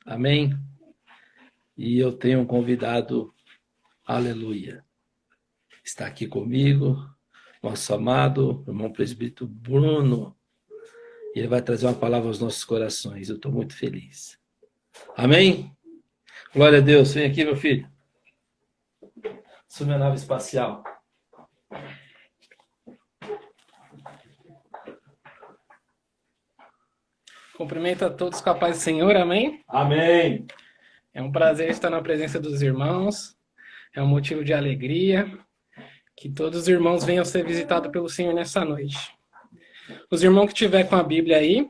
Amém? E eu tenho um convidado, aleluia, está aqui comigo, nosso amado irmão presbítero Bruno, e ele vai trazer uma palavra aos nossos corações. Eu estou muito feliz. Amém? Glória a Deus. Vem aqui, meu filho. Subi a nave espacial. Cumprimento a todos com a paz do Senhor, amém? Amém. É um prazer estar na presença dos irmãos, é um motivo de alegria, que todos os irmãos venham ser visitados pelo Senhor nessa noite. Os irmãos que tiver com a Bíblia aí,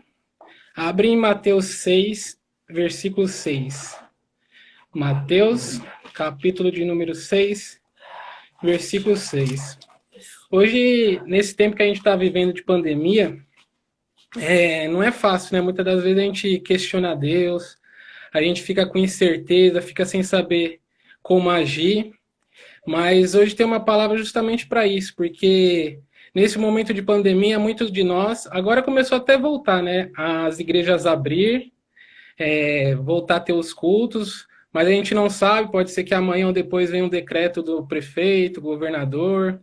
abrem em Mateus 6, versículo 6. Mateus, capítulo de número 6, versículo 6. Hoje, nesse tempo que a gente está vivendo de pandemia, não é fácil, né? Muitas das vezes a gente questiona Deus, a gente fica com incerteza, fica sem saber como agir, mas hoje tem uma palavra justamente para isso, porque nesse momento de pandemia, muitos de nós, agora começou até a voltar, né? As igrejas abrir, voltar a ter os cultos, mas a gente não sabe, pode ser que amanhã ou depois venha um decreto do prefeito, governador,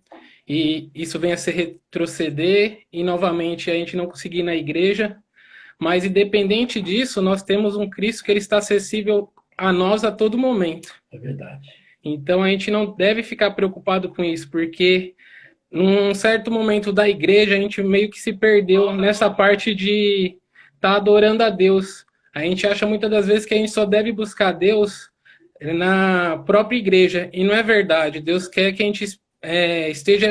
e isso venha a se retroceder, e novamente a gente não conseguir ir na igreja. Mas independente disso, nós temos um Cristo que ele está acessível a nós a todo momento. É verdade. Então a gente não deve ficar preocupado com isso, porque num certo momento da igreja a gente meio que se perdeu nessa parte de estar adorando a Deus. A gente acha muitas das vezes que a gente só deve buscar Deus na própria igreja, e não é verdade. Deus quer que a gente esteja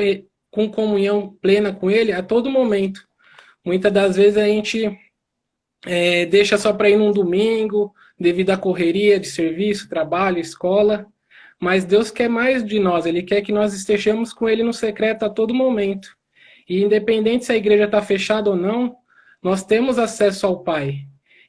com comunhão plena com Ele a todo momento. Muitas das vezes a gente deixa só para ir num domingo, devido à correria de serviço, trabalho, escola, mas Deus quer mais de nós, Ele quer que nós estejamos com Ele no secreto a todo momento. E independente se a igreja está fechada ou não, nós temos acesso ao Pai.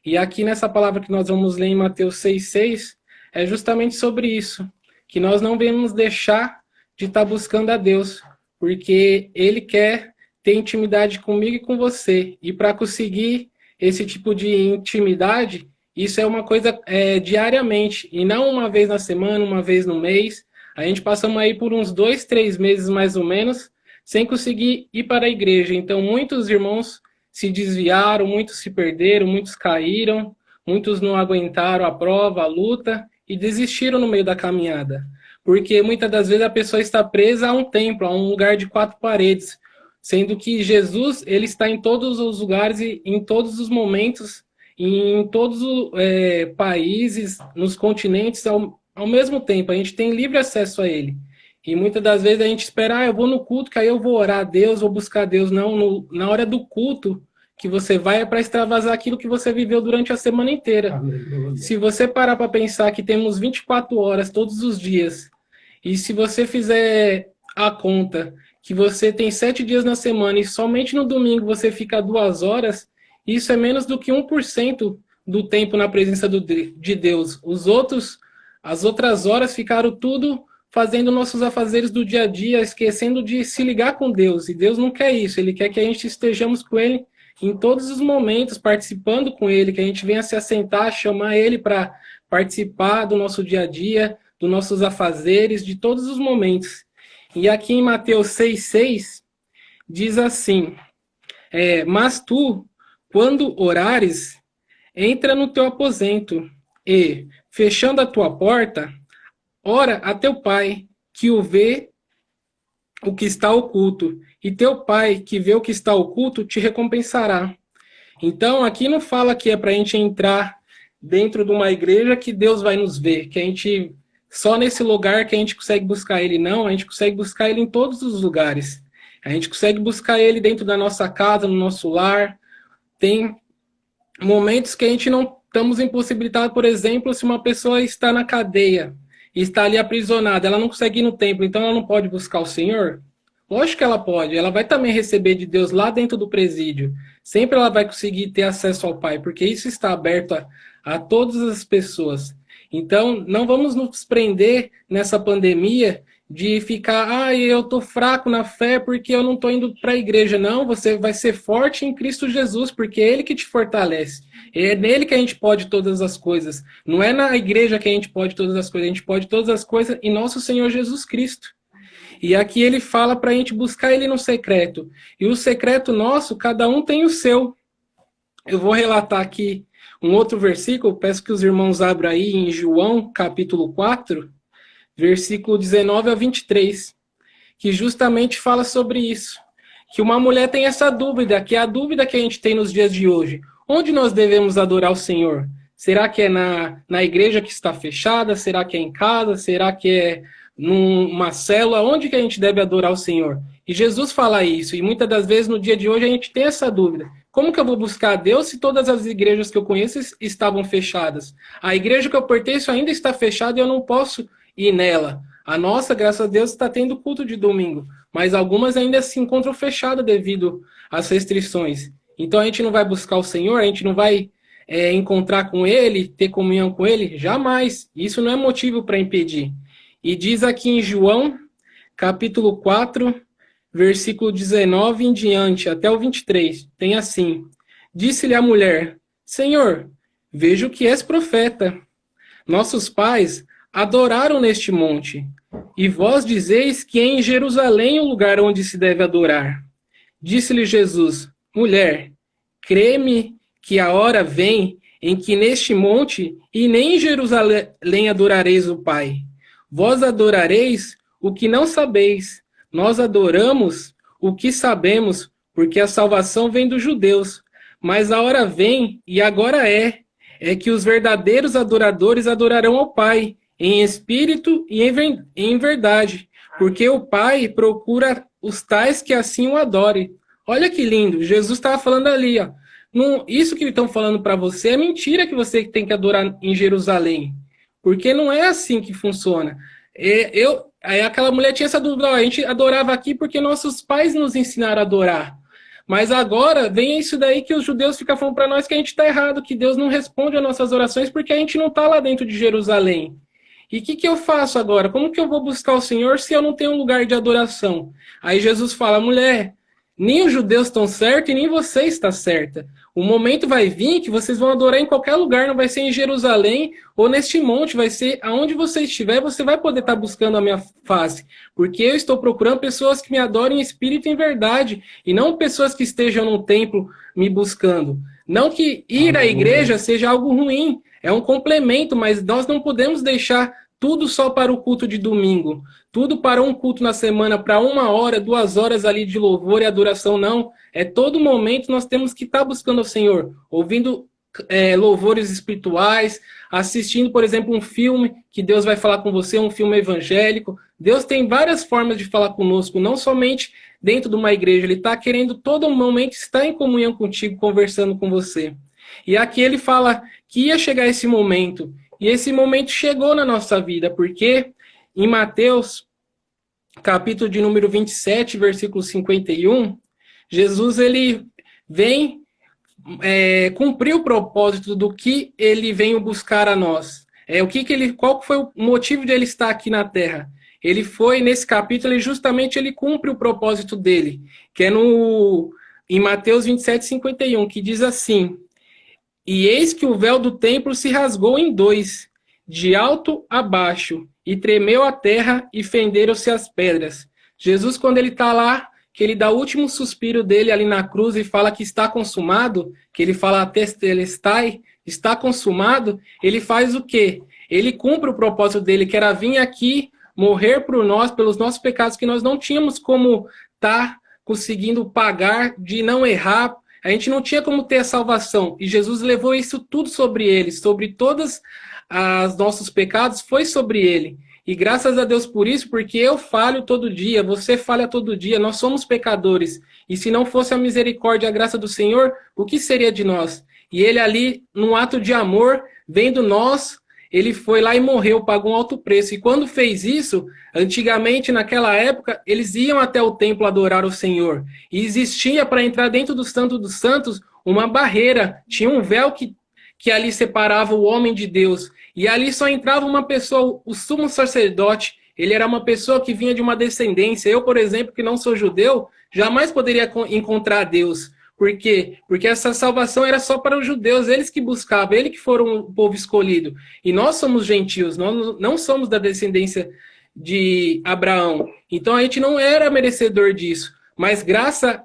E aqui nessa palavra que nós vamos ler em Mateus 6,6, é justamente sobre isso, que nós não devemos deixar de estar buscando a Deus, porque Ele quer ter intimidade comigo e com você. E para conseguir esse tipo de intimidade, isso é uma coisa diariamente, e não uma vez na semana, uma vez no mês. A gente passamos aí por uns 2, 3 meses mais ou menos, sem conseguir ir para a igreja. Então, muitos irmãos se desviaram, muitos se perderam, muitos caíram, muitos não aguentaram a prova, a luta, e desistiram no meio da caminhada. Porque muitas das vezes a pessoa está presa a um templo, a um lugar de 4 paredes, sendo que Jesus ele está em todos os lugares e em todos os momentos, em todos os países, nos continentes, ao mesmo tempo. A gente tem livre acesso a Ele. E muitas das vezes a gente espera, eu vou no culto, que aí eu vou orar a Deus, vou buscar a Deus. Não, na hora do culto que você vai é para extravasar aquilo que você viveu durante a semana inteira. Aleluia. Se você parar para pensar que temos 24 horas todos os dias, e se você fizer a conta que você tem 7 dias na semana e somente no domingo você fica 2 horas, isso é menos do que 1% do tempo na presença de Deus. As outras horas ficaram tudo fazendo nossos afazeres do dia a dia, esquecendo de se ligar com Deus. E Deus não quer isso, Ele quer que a gente estejamos com Ele em todos os momentos, participando com Ele, que a gente venha se assentar, chamar Ele para participar do nosso dia a dia, dos nossos afazeres, de todos os momentos. E aqui em Mateus 6,6, diz assim, mas tu, quando orares, entra no teu aposento e, fechando a tua porta, ora a teu pai, que o vê o que está oculto, e teu pai, que vê o que está oculto, te recompensará. Então, aqui não fala que é para a gente entrar dentro de uma igreja que Deus vai nos ver, que a gente só nesse lugar que a gente consegue buscar Ele. Não, a gente consegue buscar Ele em todos os lugares. A gente consegue buscar Ele dentro da nossa casa, no nosso lar. Tem momentos que a gente não estamos impossibilitados, por exemplo, se uma pessoa está na cadeia e está ali aprisionada, ela não consegue ir no templo, então ela não pode buscar o Senhor? Lógico que ela pode, ela vai também receber de Deus lá dentro do presídio. Sempre ela vai conseguir ter acesso ao Pai, porque isso está aberto a todas as pessoas. Então, não vamos nos prender nessa pandemia de ficar, eu tô fraco na fé porque eu não tô indo para a igreja. Não, você vai ser forte em Cristo Jesus, porque é Ele que te fortalece. É nele que a gente pode todas as coisas. Não é na igreja que a gente pode todas as coisas, a gente pode todas as coisas em nosso Senhor Jesus Cristo. E aqui ele fala para a gente buscar Ele no secreto. E o secreto nosso, cada um tem o seu. Eu vou relatar aqui um outro versículo, peço que os irmãos abram aí em João, capítulo 4, versículo 19 a 23, que justamente fala sobre isso. Que uma mulher tem essa dúvida, que é a dúvida que a gente tem nos dias de hoje. Onde nós devemos adorar o Senhor? Será que é na igreja que está fechada? Será que é em casa? Será que é numa célula? Onde que a gente deve adorar o Senhor? E Jesus fala isso, e muitas das vezes no dia de hoje a gente tem essa dúvida. Como que eu vou buscar a Deus se todas as igrejas que eu conheço estavam fechadas? A igreja que eu pertenço ainda está fechada e eu não posso ir nela. A nossa, graças a Deus, está tendo culto de domingo, mas algumas ainda se encontram fechadas devido às restrições. Então a gente não vai buscar o Senhor, a gente não vai encontrar com Ele, ter comunhão com Ele? Jamais. Isso não é motivo para impedir. E diz aqui em João, capítulo 4, versículo 19 em diante, até o 23, tem assim: Disse-lhe a mulher: Senhor, vejo que és profeta. Nossos pais adoraram neste monte, e vós dizeis que é em Jerusalém o lugar onde se deve adorar. Disse-lhe Jesus: Mulher, crê-me que a hora vem em que neste monte e nem em Jerusalém adorareis o Pai. Vós adorareis o que não sabeis. Nós adoramos o que sabemos, porque a salvação vem dos judeus. Mas a hora vem, e agora é que os verdadeiros adoradores adorarão ao Pai, em espírito e em verdade, porque o Pai procura os tais que assim o adorem. Olha que lindo, Jesus estava falando ali, ó. Isso que estão falando para você é mentira, que você tem que adorar em Jerusalém, porque não é assim que funciona. Aí aquela mulher tinha essa dúvida: a gente adorava aqui porque nossos pais nos ensinaram a adorar. Mas agora vem isso daí que os judeus ficam falando para nós que a gente está errado, que Deus não responde às nossas orações porque a gente não está lá dentro de Jerusalém. E o que eu faço agora? Como que eu vou buscar o Senhor se eu não tenho um lugar de adoração? Aí Jesus fala: mulher, nem os judeus estão certos e nem você está certa. O momento vai vir que vocês vão adorar em qualquer lugar, não vai ser em Jerusalém ou neste monte, vai ser aonde você estiver, você vai poder estar buscando a minha face. Porque eu estou procurando pessoas que me adorem em espírito e em verdade, e não pessoas que estejam no templo me buscando. Não que ir à igreja seja algo ruim, é um complemento, mas nós não podemos deixar tudo só para o culto de domingo, tudo para um culto na semana, para 1 hora, 2 horas ali de louvor e adoração, não. É todo momento nós temos que estar buscando ao Senhor, ouvindo louvores espirituais, assistindo, por exemplo, um filme que Deus vai falar com você, um filme evangélico. Deus tem várias formas de falar conosco, não somente dentro de uma igreja. Ele está querendo todo momento estar em comunhão contigo, conversando com você. E aqui ele fala que ia chegar esse momento, e esse momento chegou na nossa vida, porque em Mateus, capítulo de número 27, versículo 51, Jesus ele vem cumprir o propósito do que ele veio buscar a nós. Qual foi o motivo de ele estar aqui na Terra? Ele foi, nesse capítulo, ele cumpre o propósito dele, que é em Mateus 27, 51, que diz assim: E eis que o véu do templo se rasgou em 2, de alto a baixo, e tremeu a terra e fenderam-se as pedras. Jesus, quando ele está lá, que ele dá o último suspiro dele ali na cruz e fala que está consumado, que ele fala testelestai, está consumado, ele faz o quê? Ele cumpre o propósito dele, que era vir aqui, morrer por nós, pelos nossos pecados, que nós não tínhamos como estar conseguindo pagar, de não errar. A gente não tinha como ter a salvação. E Jesus levou isso tudo sobre ele, sobre todos os nossos pecados, foi sobre ele. E graças a Deus por isso, porque eu falho todo dia, você falha todo dia, nós somos pecadores. E se não fosse a misericórdia e a graça do Senhor, o que seria de nós? E ele ali, num ato de amor, vendo nós, ele foi lá e morreu, pagou um alto preço. E quando fez isso, antigamente, naquela época, eles iam até o templo adorar o Senhor. E existia, para entrar dentro do Santo dos Santos, uma barreira. Tinha um véu que ali separava o homem de Deus. E ali só entrava uma pessoa, o sumo sacerdote. Ele era uma pessoa que vinha de uma descendência. Eu, por exemplo, que não sou judeu, jamais poderia encontrar Deus. Por quê? Porque essa salvação era só para os judeus, eles que buscavam, eles que foram o povo escolhido. E nós somos gentios, nós não somos da descendência de Abraão. Então a gente não era merecedor disso. Mas graça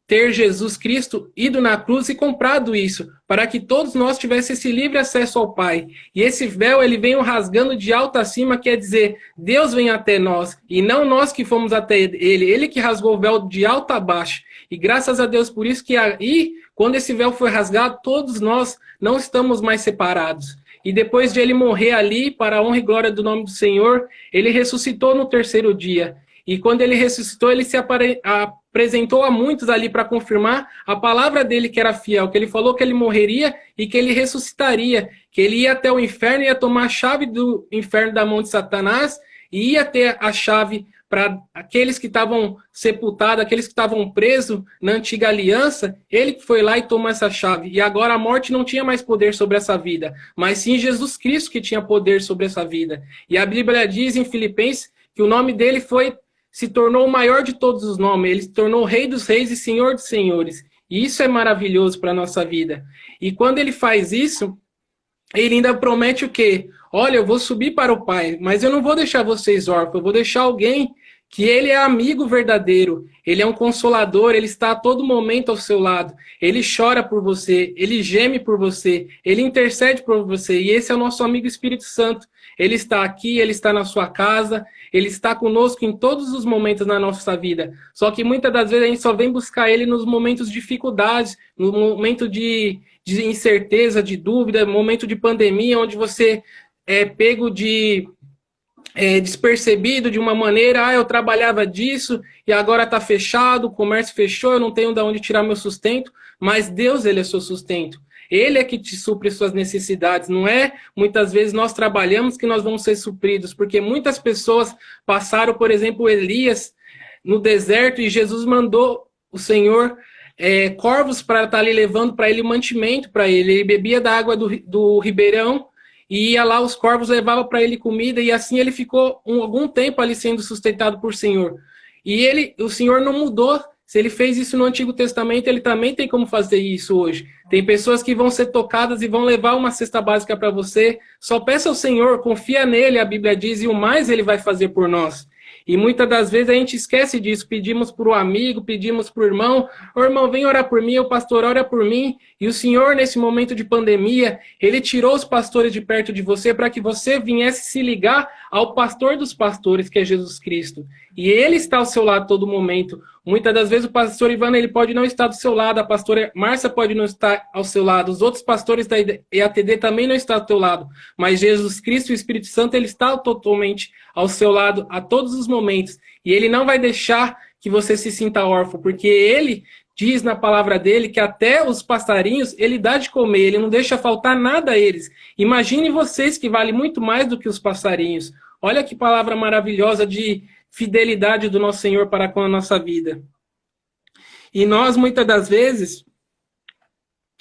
ter Jesus Cristo ido na cruz e comprado isso, para que todos nós tivéssemos esse livre acesso ao Pai. E esse véu, ele vem rasgando de alto a cima, quer dizer, Deus vem até nós, e não nós que fomos até ele que rasgou o véu de alto a baixo. E graças a Deus por isso que aí, quando esse véu foi rasgado, todos nós não estamos mais separados. E depois de ele morrer ali, para a honra e glória do nome do Senhor, ele ressuscitou no terceiro dia. E quando ele ressuscitou, ele se apresentou a muitos ali para confirmar a palavra dele que era fiel, que ele falou que ele morreria e que ele ressuscitaria, que ele ia até o inferno, ia tomar a chave do inferno da mão de Satanás e ia ter a chave para aqueles que estavam sepultados, aqueles que estavam presos na antiga aliança. Ele que foi lá e tomou essa chave. E agora a morte não tinha mais poder sobre essa vida, mas sim Jesus Cristo que tinha poder sobre essa vida. E a Bíblia diz em Filipenses que o nome dele se tornou o maior de todos os nomes. Ele se tornou Rei dos Reis e Senhor dos Senhores. E isso é maravilhoso para a nossa vida. E quando ele faz isso, ele ainda promete o quê? Olha, eu vou subir para o Pai, mas eu não vou deixar vocês órfãos, eu vou deixar alguém que ele é amigo verdadeiro, ele é um consolador, ele está a todo momento ao seu lado, ele chora por você, ele geme por você, ele intercede por você, e esse é o nosso amigo Espírito Santo. Ele está aqui, ele está na sua casa, ele está conosco em todos os momentos na nossa vida. Só que muitas das vezes a gente só vem buscar ele nos momentos de dificuldades, no momento de incerteza, de dúvida, momento de pandemia, onde você é pego despercebido de uma maneira, eu trabalhava disso e agora está fechado, o comércio fechou, eu não tenho de onde tirar meu sustento, mas Deus, ele é seu sustento. Ele é que te supre suas necessidades, não é? Muitas vezes nós trabalhamos que nós vamos ser supridos, porque muitas pessoas passaram, por exemplo, Elias no deserto e Jesus mandou o Senhor corvos para estar ali levando para ele mantimento para ele. Ele bebia da água do ribeirão e ia lá, os corvos levavam para ele comida e assim ele ficou algum tempo ali sendo sustentado por Senhor. E o Senhor não mudou. Se ele fez isso no Antigo Testamento, ele também tem como fazer isso hoje. Tem pessoas que vão ser tocadas e vão levar uma cesta básica para você. Só peça ao Senhor, confia nele, a Bíblia diz, e o mais ele vai fazer por nós. E muitas das vezes a gente esquece disso. Pedimos para o amigo, pedimos para o irmão. Ô irmão, vem orar por mim, o pastor ora por mim. E o Senhor, nesse momento de pandemia, ele tirou os pastores de perto de você para que você viesse se ligar ao pastor dos pastores, que é Jesus Cristo. E ele está ao seu lado a todo momento. Muitas das vezes o pastor Ivana, ele pode não estar do seu lado, a pastora Márcia pode não estar ao seu lado, os outros pastores da EATD também não estão ao teu lado, mas Jesus Cristo e o Espírito Santo, ele está totalmente ao seu lado a todos os momentos, e ele não vai deixar que você se sinta órfão, porque ele diz na palavra dele que até os passarinhos ele dá de comer, ele não deixa faltar nada a eles. Imagine vocês que vale muito mais do que os passarinhos. Olha que palavra maravilhosa de fidelidade do nosso Senhor para com a nossa vida. E nós, muitas das vezes,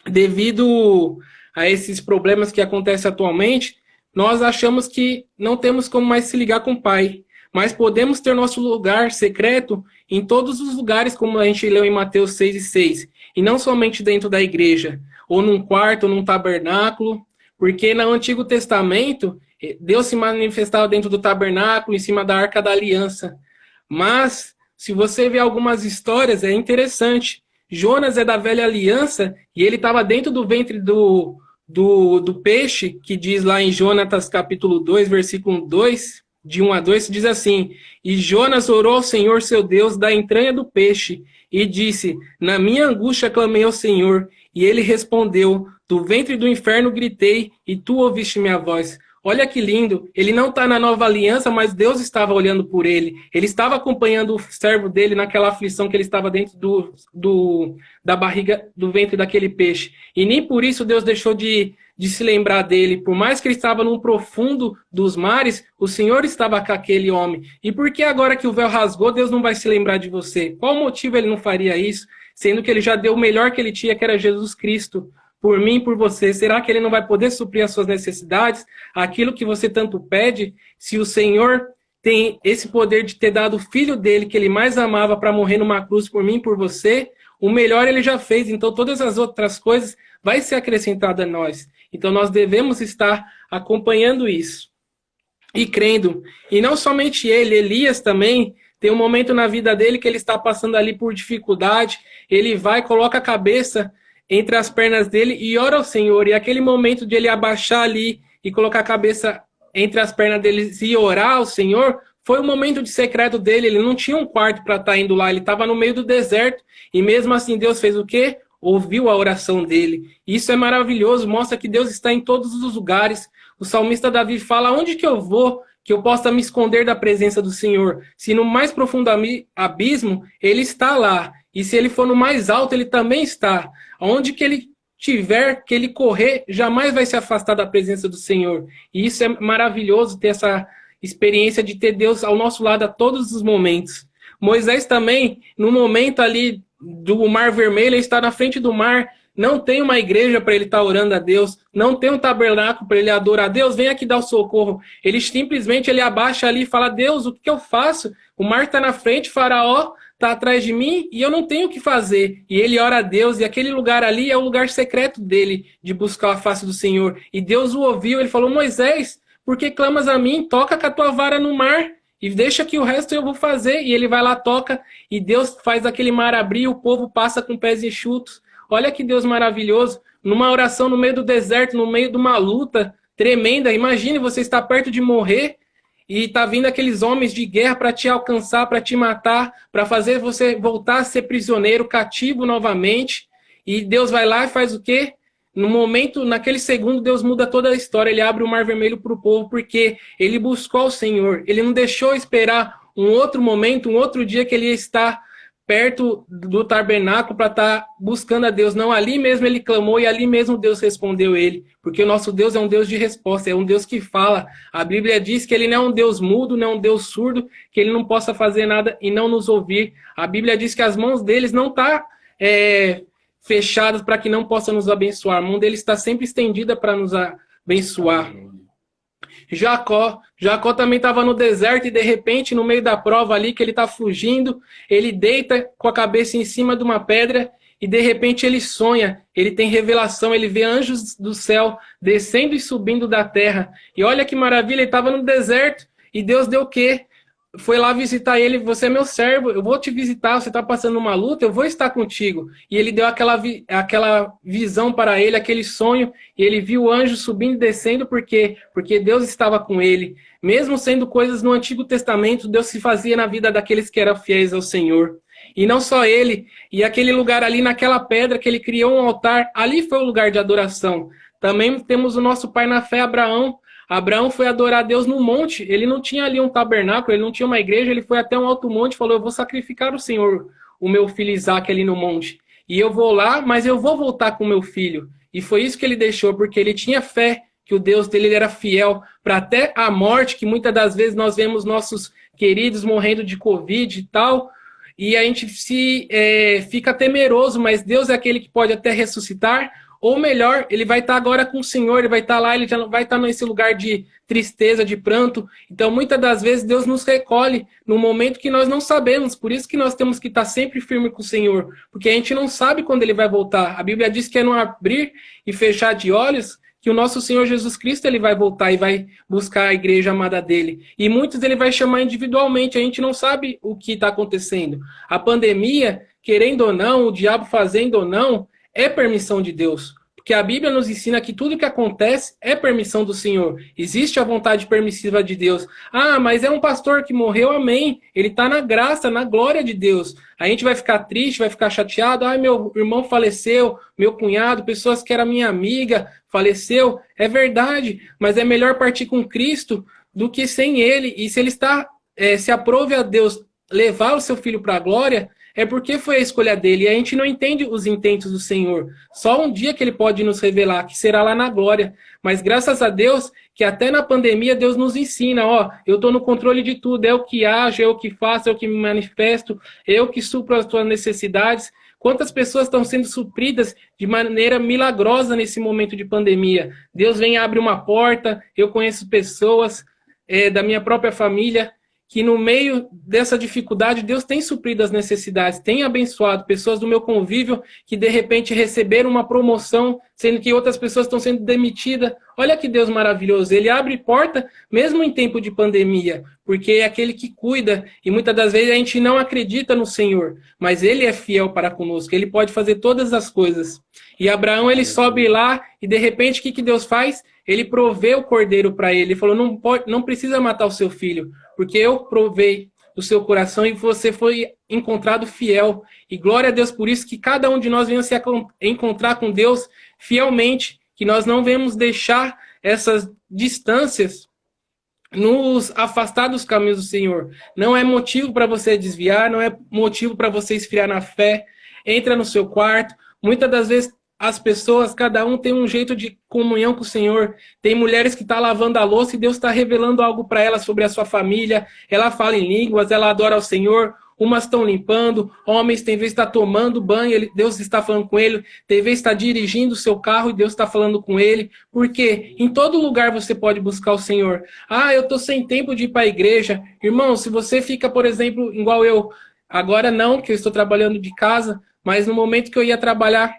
devido a esses problemas que acontecem atualmente, nós achamos que não temos como mais se ligar com o Pai, mas podemos ter nosso lugar secreto em todos os lugares, como a gente leu em Mateus 6:6, e não somente dentro da igreja, ou num quarto, ou num tabernáculo, porque no Antigo Testamento Deus se manifestava dentro do tabernáculo, em cima da Arca da Aliança. Mas, se você ver algumas histórias, é interessante. Jonas é da velha aliança e ele estava dentro do ventre do peixe, que diz lá em Jonatas capítulo 2, versículo 2, de 1 a 2, diz assim: E Jonas orou ao Senhor seu Deus da entranha do peixe e disse: Na minha angústia clamei ao Senhor, e ele respondeu: Do ventre do inferno gritei, e tu ouviste minha voz. Olha que lindo, ele não está na nova aliança, mas Deus estava olhando por ele. Ele estava acompanhando o servo dele naquela aflição que ele estava dentro da barriga, do ventre daquele peixe. E nem por isso Deus deixou de se lembrar dele. Por mais que ele estava no profundo dos mares, o Senhor estava com aquele homem. E por que agora que o véu rasgou, Deus não vai se lembrar de você? Qual motivo ele não faria isso? Sendo que ele já deu o melhor que ele tinha, que era Jesus Cristo, por mim e por você? Será que ele não vai poder suprir as suas necessidades? Aquilo que você tanto pede? Se o Senhor tem esse poder de ter dado o filho dele, que ele mais amava, para morrer numa cruz por mim e por você, o melhor ele já fez. Então todas as outras coisas vai ser acrescentada a nós. Então nós devemos estar acompanhando isso e crendo. E não somente ele, Elias também tem um momento na vida dele que ele está passando ali por dificuldade. Ele vai, coloca a cabeça entre as pernas dele e ora ao Senhor. E aquele momento de ele abaixar ali e colocar a cabeça entre as pernas dele e orar ao Senhor, foi o momento de secreto dele. Ele não tinha um quarto para estar indo lá, ele estava no meio do deserto. E mesmo assim Deus fez o quê? Ouviu a oração dele. Isso é maravilhoso, mostra que Deus está em todos os lugares. O salmista Davi fala, onde que eu vou que eu possa me esconder da presença do Senhor? Se no mais profundo abismo, ele está lá. E se ele for no mais alto, ele também está. Onde que ele tiver, que ele correr, jamais vai se afastar da presença do Senhor. E isso é maravilhoso, ter essa experiência de ter Deus ao nosso lado a todos os momentos. Moisés também, no momento ali do Mar Vermelho, ele está na frente do mar, não tem uma igreja para ele estar orando a Deus, não tem um tabernáculo para ele adorar a Deus, vem aqui dar o socorro. Ele simplesmente ele abaixa ali e fala, Deus, o que eu faço? O mar está na frente, Faraó está atrás de mim e eu não tenho o que fazer. E ele ora a Deus, e aquele lugar ali é o lugar secreto dele, de buscar a face do Senhor. E Deus o ouviu, ele falou, Moisés, por que clamas a mim? Toca com a tua vara no mar e deixa que o resto eu vou fazer. E ele vai lá, toca, e Deus faz aquele mar abrir e o povo passa com pés enxutos. Olha que Deus maravilhoso, numa oração no meio do deserto, no meio de uma luta tremenda. Imagine você estar perto de morrer e tá vindo aqueles homens de guerra para te alcançar, para te matar, para fazer você voltar a ser prisioneiro, cativo novamente. E Deus vai lá e faz o quê? No momento, naquele segundo, Deus muda toda a história. Ele abre o mar vermelho para o povo, porque ele buscou o Senhor. Ele não deixou esperar um outro momento, um outro dia que ele ia estar perto do tabernáculo para estar buscando a Deus. Não, ali mesmo ele clamou e ali mesmo Deus respondeu ele. Porque o nosso Deus é um Deus de resposta, é um Deus que fala. A Bíblia diz que ele não é um Deus mudo, não é um Deus surdo, que ele não possa fazer nada e não nos ouvir. A Bíblia diz que as mãos deles não estão fechadas para que não possa nos abençoar. A mão dele está sempre estendida para nos abençoar. Jacó também estava no deserto e de repente, no meio da prova ali, que ele está fugindo, ele deita com a cabeça em cima de uma pedra e de repente ele sonha, ele tem revelação, ele vê anjos do céu descendo e subindo da terra. E olha que maravilha, ele estava no deserto e Deus deu o quê? Foi lá visitar ele, você é meu servo, eu vou te visitar, você está passando uma luta, eu vou estar contigo. E ele deu aquela visão para ele, aquele sonho, e ele viu o anjo subindo e descendo, porque Deus estava com ele. Mesmo sendo coisas no Antigo Testamento, Deus se fazia na vida daqueles que eram fiéis ao Senhor. E não só ele, e aquele lugar ali, naquela pedra que ele criou um altar, ali foi o lugar de adoração. Também temos o nosso pai na fé, Abraão. Abraão foi adorar a Deus no monte, ele não tinha ali um tabernáculo, ele não tinha uma igreja, ele foi até um alto monte e falou, eu vou sacrificar o Senhor, o meu filho Isaque ali no monte. E eu vou lá, mas eu vou voltar com o meu filho. E foi isso que ele deixou, porque ele tinha fé que o Deus dele era fiel para até a morte, que muitas das vezes nós vemos nossos queridos morrendo de Covid e tal, e a gente fica temeroso, mas Deus é aquele que pode até ressuscitar. Ou melhor, ele vai estar agora com o Senhor, ele vai estar lá, ele já não vai estar nesse lugar de tristeza, de pranto. Então, muitas das vezes, Deus nos recolhe no momento que nós não sabemos. Por isso que nós temos que estar sempre firme com o Senhor, porque a gente não sabe quando ele vai voltar. A Bíblia diz que é no abrir e fechar de olhos que o nosso Senhor Jesus Cristo ele vai voltar e vai buscar a igreja amada dele. E muitos ele vai chamar individualmente, a gente não sabe o que está acontecendo. A pandemia, querendo ou não, o diabo fazendo ou não, é permissão de Deus. Porque a Bíblia nos ensina que tudo que acontece é permissão do Senhor. Existe a vontade permissiva de Deus. Ah, mas é um pastor que morreu, amém. Ele está na graça, na glória de Deus. A gente vai ficar triste, vai ficar chateado. Ah, meu irmão faleceu, meu cunhado, pessoas que era minha amiga, faleceu. É verdade, mas é melhor partir com Cristo do que sem Ele. E se Ele está, se aprove a Deus levar o seu filho para a glória, é porque foi a escolha dele. E a gente não entende os intentos do Senhor. Só um dia que ele pode nos revelar, que será lá na glória. Mas graças a Deus, que até na pandemia Deus nos ensina, ó, eu estou no controle de tudo, é o que ajo, é o que faço, é o que me manifesto, é eu que supro as tuas necessidades. Quantas pessoas estão sendo supridas de maneira milagrosa nesse momento de pandemia? Deus vem e abre uma porta. Eu conheço pessoas da minha própria família que no meio dessa dificuldade, Deus tem suprido as necessidades, tem abençoado pessoas do meu convívio que de repente receberam uma promoção, sendo que outras pessoas estão sendo demitidas. Olha que Deus maravilhoso, Ele abre porta mesmo em tempo de pandemia, porque é aquele que cuida, e muitas das vezes a gente não acredita no Senhor, mas Ele é fiel para conosco, Ele pode fazer todas as coisas. E Abraão, ele sobe lá, e de repente o que Deus faz? Ele provê o cordeiro para ele, ele falou, não precisa matar o seu filho, porque eu provei o seu coração e você foi encontrado fiel. E glória a Deus por isso, que cada um de nós venha se encontrar com Deus fielmente, que nós não venhamos deixar essas distâncias nos afastar dos caminhos do Senhor. Não é motivo para você desviar, não é motivo para você esfriar na fé. Entra no seu quarto. Muitas das vezes as pessoas, cada um tem um jeito de comunhão com o Senhor. Tem mulheres que estão lavando a louça e Deus está revelando algo para elas sobre a sua família. Ela fala em línguas, ela adora ao Senhor. Umas estão limpando, homens tem vez está tomando banho, Deus está falando com ele. Tem vez está dirigindo o seu carro e Deus está falando com ele. Porque em todo lugar você pode buscar o Senhor. Ah, eu estou sem tempo de ir para a igreja. Irmão, se você fica, por exemplo, igual eu, agora não, que eu estou trabalhando de casa, mas no momento que eu ia trabalhar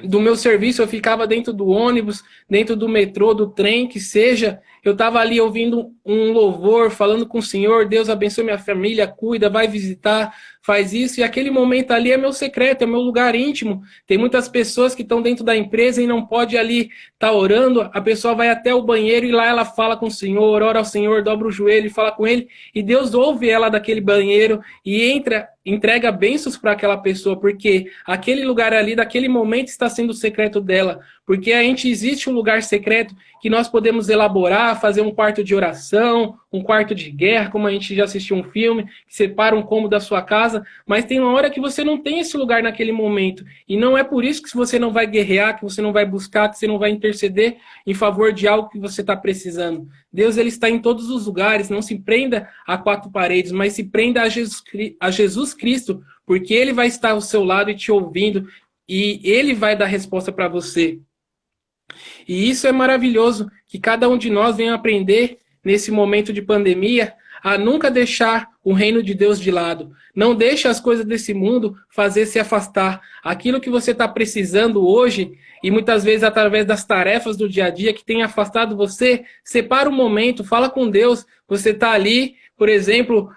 do meu serviço, eu ficava dentro do ônibus, dentro do metrô, do trem, que seja, eu estava ali ouvindo um louvor, falando com o Senhor, Deus abençoe minha família, cuida, vai visitar, faz isso, e aquele momento ali é meu secreto, é meu lugar íntimo. Tem muitas pessoas que estão dentro da empresa e não pode ali estar orando, a pessoa vai até o banheiro e lá ela fala com o Senhor, ora ao Senhor, dobra o joelho e fala com ele, e Deus ouve ela daquele banheiro e entrega bênçãos para aquela pessoa, porque aquele lugar ali, daquele momento, está sendo o secreto dela. Porque existe um lugar secreto que nós podemos elaborar, fazer um quarto de oração, um quarto de guerra, como a gente já assistiu um filme, que separa um cômodo da sua casa, mas tem uma hora que você não tem esse lugar naquele momento. E não é por isso que você não vai guerrear, que você não vai buscar, que você não vai interceder em favor de algo que você está precisando. Deus, ele está em todos os lugares, não se prenda a quatro paredes, mas se prenda a Jesus Cristo, porque ele vai estar ao seu lado e te ouvindo, e ele vai dar resposta para você. E isso é maravilhoso, que cada um de nós venha aprender nesse momento de pandemia a nunca deixar o reino de Deus de lado. Não deixe as coisas desse mundo fazer se afastar. Aquilo que você está precisando hoje, e muitas vezes através das tarefas do dia a dia que tem afastado você, separa um momento, fala com Deus. Você está ali, por exemplo,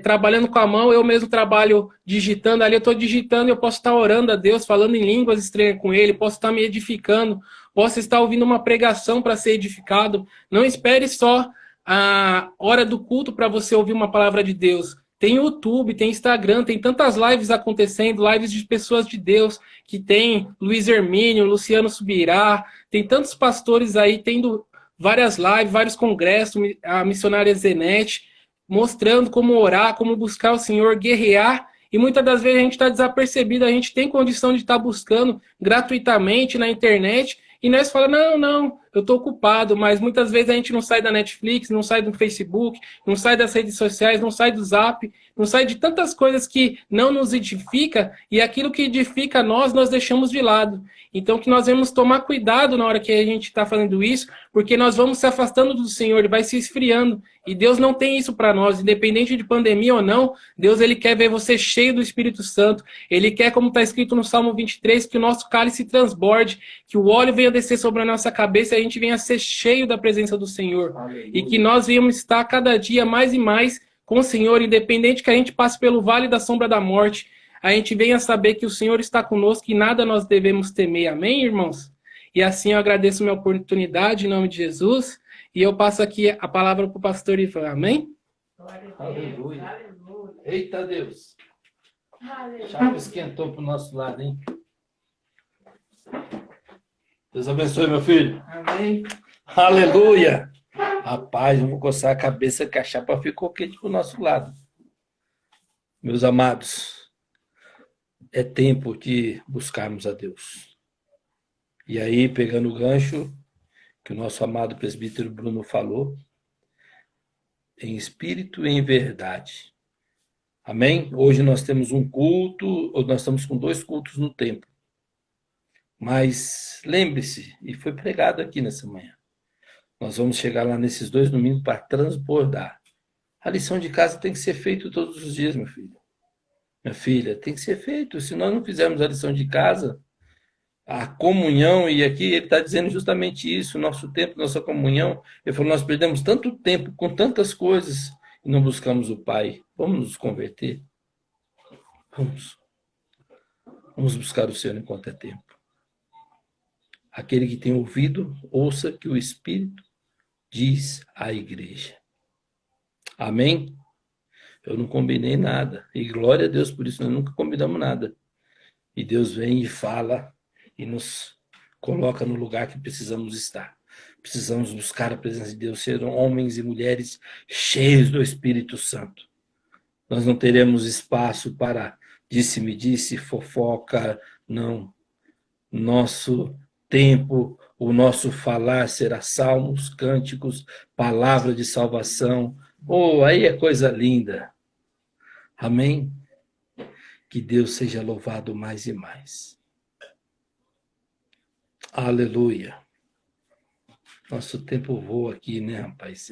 trabalhando com a mão, eu mesmo trabalho digitando ali, eu estou digitando e eu posso estar orando a Deus, falando em línguas estranhas com Ele, posso estar me edificando, posso estar ouvindo uma pregação para ser edificado. Não espere só a hora do culto para você ouvir uma palavra de Deus. Tem YouTube, tem Instagram, tem tantas lives acontecendo, lives de pessoas de Deus, que tem Luiz Hermínio, Luciano Subirá, tem tantos pastores aí tendo várias lives, vários congressos, a missionária Zenete, mostrando como orar, como buscar o Senhor, guerrear, e muitas das vezes a gente está desapercebido, a gente tem condição de estar buscando gratuitamente na internet, e nós falamos, não, eu estou ocupado, mas muitas vezes a gente não sai da Netflix, não sai do Facebook, não sai das redes sociais, não sai do Zap, não sai de tantas coisas que não nos edifica, e aquilo que edifica nós deixamos de lado. Então que nós vamos tomar cuidado na hora que a gente está fazendo isso, porque nós vamos se afastando do Senhor, Ele vai se esfriando, e Deus não tem isso para nós, independente de pandemia ou não, Deus ele quer ver você cheio do Espírito Santo, Ele quer, como está escrito no Salmo 23, que o nosso cálice transborde, que o óleo venha descer sobre a nossa cabeça e a gente venha ser cheio da presença do Senhor. Aleluia. E que nós venhamos estar cada dia mais e mais com o Senhor, independente que a gente passe pelo vale da sombra da morte, a gente venha saber que o Senhor está conosco e nada nós devemos temer. Amém, irmãos? E assim eu agradeço a minha oportunidade em nome de Jesus e eu passo aqui a palavra para o pastor Ivan. Amém? Aleluia. Eita Deus. A chapa esquentou para o nosso lado, hein? Deus abençoe, meu filho. Amém. Aleluia. Rapaz, eu vou coçar a cabeça que a chapa ficou quente para o nosso lado. Meus amados, é tempo de buscarmos a Deus. E aí, pegando o gancho que o nosso amado presbítero Bruno falou, em espírito e em verdade, Amém? Hoje nós temos um culto, ou nós estamos com 2 cultos no templo. Mas lembre-se, e foi pregado aqui nessa manhã, nós vamos chegar lá nesses 2 domingos para transbordar. A lição de casa tem que ser feita todos os dias, meu filho. Minha filha, tem que ser feito. Se nós não fizermos a lição de casa, a comunhão, e aqui ele está dizendo justamente isso, nosso tempo, nossa comunhão. Ele falou, nós perdemos tanto tempo com tantas coisas e não buscamos o Pai. Vamos nos converter? Vamos. Vamos buscar o Senhor enquanto é tempo. Aquele que tem ouvido, ouça que o Espírito diz à igreja. Amém? Eu não combinei nada. E glória a Deus por isso, nós nunca combinamos nada. E Deus vem e fala e nos coloca no lugar que precisamos estar. Precisamos buscar a presença de Deus, ser homens e mulheres cheios do Espírito Santo. Nós não teremos espaço para disse-me disse, fofoca, não. Nosso tempo, o nosso falar será salmos, cânticos, palavra de salvação. Oh, aí é coisa linda. Amém? Que Deus seja louvado mais e mais. Aleluia. Nosso tempo voa aqui, né, rapaz?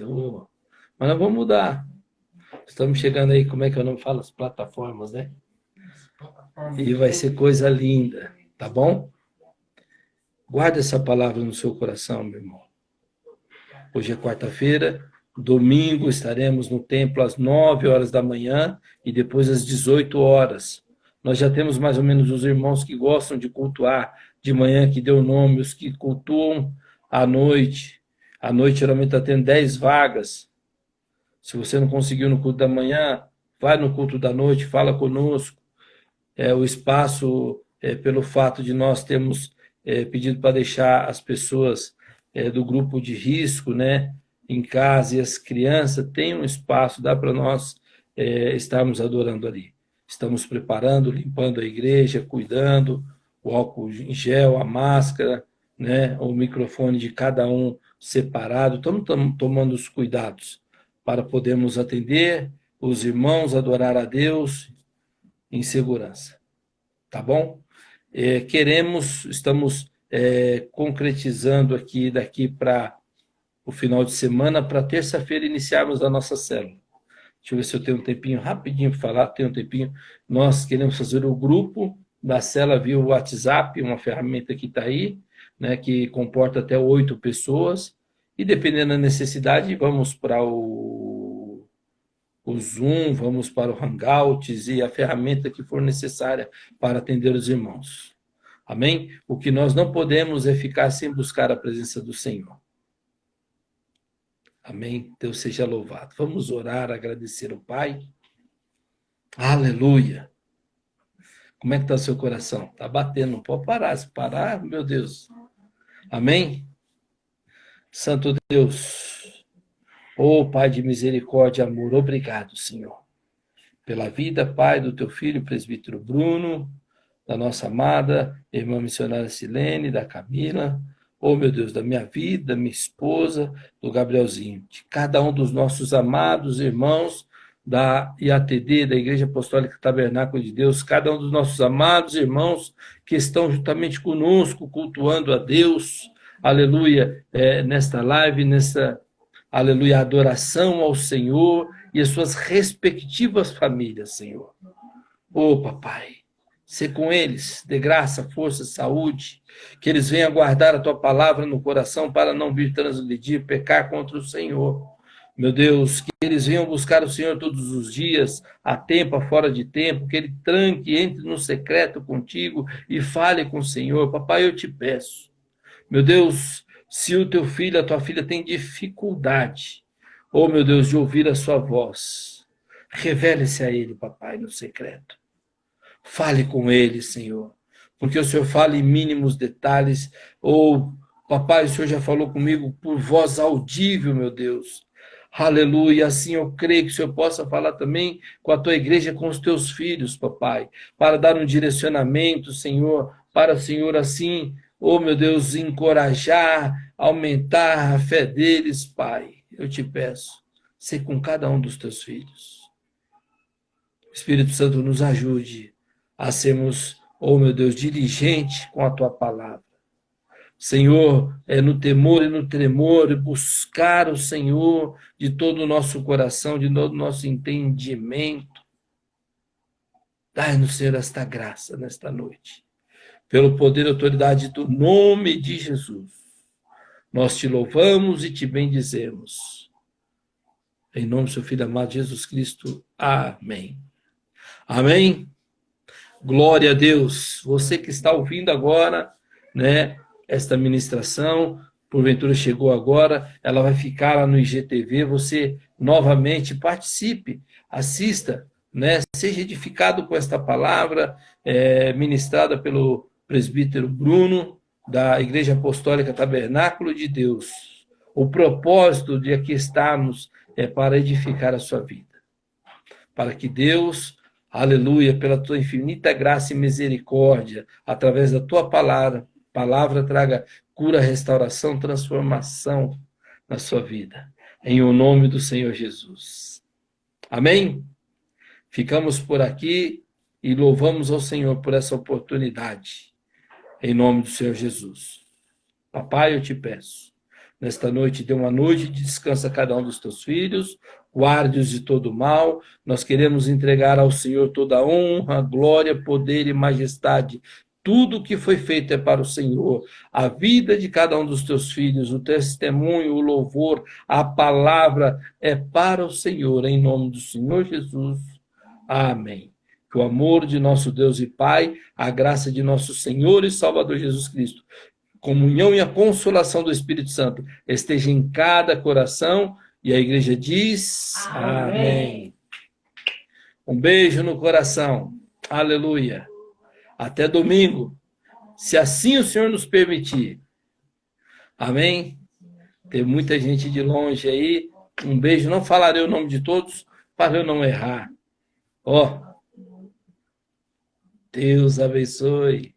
Mas nós vamos mudar. Estamos chegando aí, como é que eu não falo? As plataformas, né? E vai ser coisa linda, tá bom? Guarda essa palavra no seu coração, meu irmão. Hoje é quarta-feira, domingo estaremos no templo às 9 horas da manhã e depois às 18 horas. Nós já temos mais ou menos os irmãos que gostam de cultuar de manhã, que deu nome, os que cultuam à noite. À noite geralmente está tendo 10 vagas. Se você não conseguiu no culto da manhã, vai no culto da noite, fala conosco. O espaço, pelo fato de nós termos pedido para deixar as pessoas do grupo de risco, né, em casa, e as crianças têm um espaço, dá para nós estarmos adorando ali. Estamos preparando, limpando a igreja, cuidando, o álcool em gel, a máscara, né, o microfone de cada um separado. Estamos tomando os cuidados para podermos atender os irmãos, adorar a Deus em segurança. Tá bom? Estamos concretizando aqui, daqui para o final de semana, para terça-feira iniciarmos a nossa célula. Deixa eu ver se eu tenho um tempinho rapidinho para falar, tenho um tempinho. Nós queremos fazer o grupo da célula via WhatsApp, uma ferramenta que está aí, né, que comporta até 8 pessoas, e dependendo da necessidade, vamos para o Zoom, vamos para o Hangouts e a ferramenta que for necessária para atender os irmãos. Amém? O que nós não podemos é ficar sem buscar a presença do Senhor. Amém? Deus seja louvado. Vamos orar, agradecer ao Pai. Aleluia. Como é que está o seu coração? Está batendo, não pode parar. Se parar, meu Deus. Amém? Santo Deus, Pai de misericórdia e amor, obrigado, Senhor, pela vida, Pai, do teu filho, presbítero Bruno, da nossa amada irmã missionária Silene, da Camila, meu Deus, da minha vida, da minha esposa, do Gabrielzinho, de cada um dos nossos amados irmãos da IATD, da Igreja Apostólica Tabernáculo de Deus, cada um dos nossos amados irmãos que estão juntamente conosco, cultuando a Deus, aleluia, nesta live, aleluia, adoração ao Senhor e as suas respectivas famílias, Senhor. Papai, ser com eles, dê graça, força, saúde, que eles venham guardar a tua palavra no coração para não vir transgredir, pecar contra o Senhor. Meu Deus, que eles venham buscar o Senhor todos os dias, a tempo, a fora de tempo, que ele tranque, entre no secreto contigo e fale com o Senhor. Papai, eu te peço, meu Deus, se o teu filho, a tua filha tem dificuldade, meu Deus, de ouvir a sua voz, revele-se a ele, papai, no secreto. Fale com ele, Senhor, porque o Senhor fala em mínimos detalhes. Papai, o Senhor já falou comigo por voz audível, meu Deus. Aleluia, assim eu creio que o Senhor possa falar também com a tua igreja, com os teus filhos, papai, para dar um direcionamento, Senhor, para, Senhor, assim, meu Deus, encorajar, aumentar a fé deles, Pai. Eu te peço, ser com cada um dos teus filhos. Espírito Santo, nos ajude a sermos, oh meu Deus, diligente com a tua palavra. Senhor, no temor e no tremor, buscar o Senhor de todo o nosso coração, de todo o nosso entendimento. Dai-nos, Senhor, esta graça nesta noite. Pelo poder e autoridade do nome de Jesus, nós te louvamos e te bendizemos. Em nome do seu Filho amado Jesus Cristo. Amém. Amém. Glória a Deus. Você que está ouvindo agora, né, esta ministração, porventura chegou agora, ela vai ficar lá no IGTV, você novamente participe, assista, né, seja edificado com esta palavra, ministrada pelo presbítero Bruno, da Igreja Apostólica Tabernáculo de Deus. O propósito de aqui estarmos é para edificar a sua vida. Para que Deus, aleluia, pela tua infinita graça e misericórdia, através da tua palavra traga cura, restauração, transformação na sua vida. Em o nome do Senhor Jesus. Amém? Ficamos por aqui e louvamos ao Senhor por essa oportunidade. Em nome do Senhor Jesus. Papai, eu te peço, nesta noite, dê uma noite de descanso a cada um dos teus filhos, guarde-os de todo mal. Nós queremos entregar ao Senhor toda a honra, glória, poder e majestade. Tudo que foi feito é para o Senhor. A vida de cada um dos teus filhos, o testemunho, o louvor, a palavra é para o Senhor, em nome do Senhor Jesus. Amém. Que o amor de nosso Deus e Pai, a graça de nosso Senhor e Salvador Jesus Cristo, comunhão e a consolação do Espírito Santo esteja em cada coração. E a igreja diz: Amém. Um beijo no coração. Aleluia. Até domingo, se assim o Senhor nos permitir. Amém? Tem muita gente de longe aí. Um beijo. Não falarei o nome de todos para eu não errar. Deus abençoe.